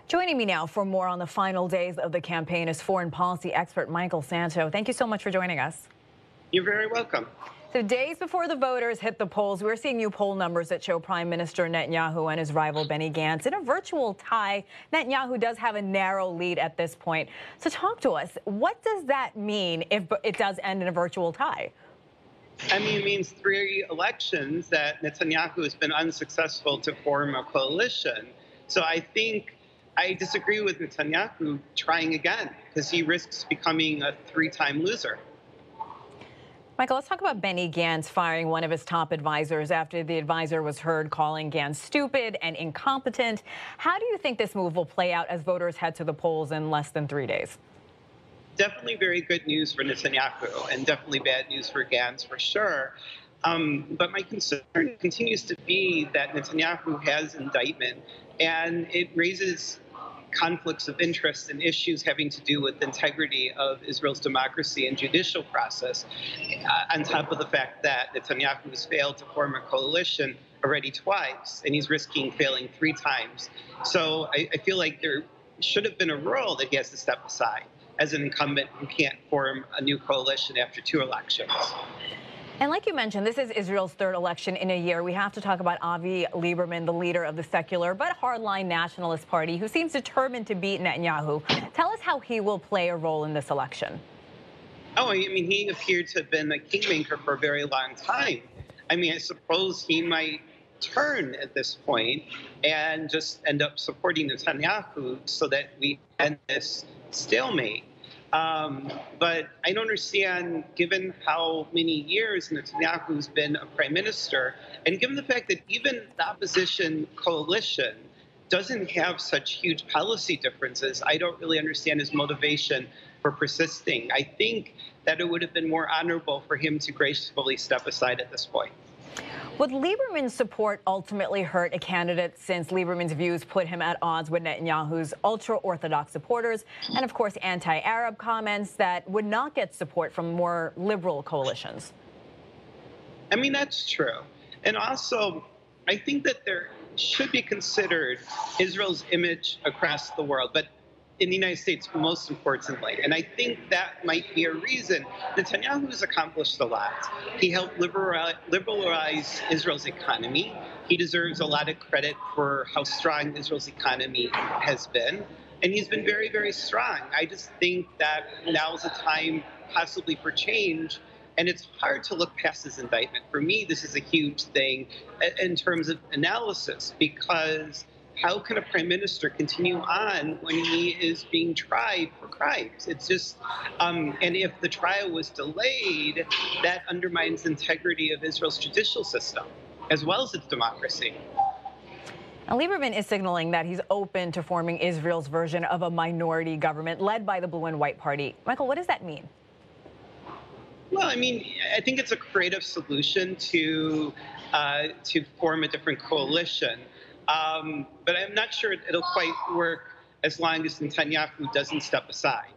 Joining me now for more on the final days of the campaign is foreign policy expert Michael Szanto. Thank you so much for joining us. You're very welcome. So days before the voters hit the polls, we're seeing new poll numbers that show Prime Minister Netanyahu and his rival Benny Gantz in a virtual tie. Netanyahu does have a narrow lead at this point. So talk to us. What does that mean if it does end in a virtual tie? I mean, it means 3 elections that Netanyahu has been unsuccessful to form a coalition. So I disagree with Netanyahu trying again because he risks becoming a 3-time loser. Michael, let's talk about Benny Gantz firing one of his top advisors after the advisor was heard calling Gantz stupid and incompetent. How do you think this move will play out as voters head to the polls in less than 3 days? Definitely very good news for Netanyahu and definitely bad news for Gantz for sure. But my concern continues to be that Netanyahu has indictment and it raises conflicts of interest and issues having to do with the integrity of Israel's democracy and judicial process, on top of the fact that Netanyahu has failed to form a coalition already twice, and he's risking failing 3 times. So I feel like there should have been a rule that he has to step aside as an incumbent who can't form a new coalition after 2 elections. And like you mentioned, this is Israel's 3rd election in a year. We have to talk about Avi Lieberman, the leader of the secular but hardline nationalist party, who seems determined to beat Netanyahu. Tell us how he will play a role in this election. Oh, I mean, he appeared to have been a kingmaker for a very long time. I mean, I suppose he might turn at this point and just end up supporting Netanyahu so that we end this stalemate. But I don't understand, given how many years Netanyahu's been a prime minister, and given the fact that even the opposition coalition doesn't have such huge policy differences, I don't really understand his motivation for persisting. I think that it would have been more honorable for him to gracefully step aside at this point. Would Lieberman's support ultimately hurt a candidate, since Lieberman's views put him at odds with Netanyahu's ultra-Orthodox supporters and, of course, anti-Arab comments that would not get support from more liberal coalitions? I mean, that's true. And also, I think that there should be considered Israel's image across the world, but in the United States, most importantly. And I think that might be a reason. Netanyahu has accomplished a lot. He helped liberalize Israel's economy. He deserves a lot of credit for how strong Israel's economy has been. And he's been very, very strong. I just think that now's a time possibly for change. And it's hard to look past his indictment. For me, this is a huge thing in terms of analysis, because how can a prime minister continue on when he is being tried for crimes? It's just, and if the trial was delayed, that undermines the integrity of Israel's judicial system, as well as its democracy. Now, Lieberman is signaling that he's open to forming Israel's version of a minority government led by the Blue and White Party. Michael, what does that mean? Well, I mean, I think it's a creative solution to form a different coalition. But I'm not sure it'll quite work as long as Netanyahu doesn't step aside,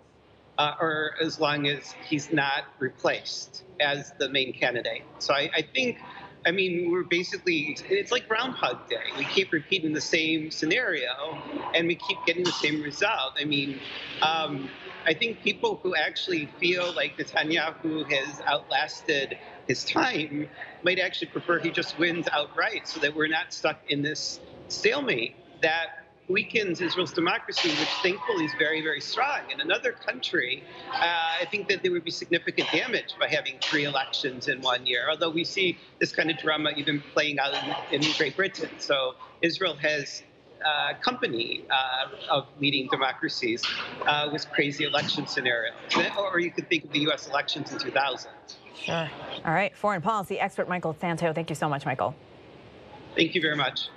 or as long as he's not replaced as the main candidate. So I think, I mean, it's like Groundhog Day. We keep repeating the same scenario, and we keep getting the same result. I mean, I think people who actually feel like Netanyahu has outlasted his time might actually prefer he just wins outright, so that we're not stuck in this stalemate that weakens Israel's democracy, which thankfully is very, very strong. In another country, I think that there would be significant damage by having 3 elections in 1 year, although we see this kind of drama even playing out in Great Britain. So Israel has company of leading democracies with crazy election scenarios. Or you could think of the U.S. elections in 2000. Sure. All right. Foreign policy expert Michael Szanto. Thank you so much, Michael. Thank you very much.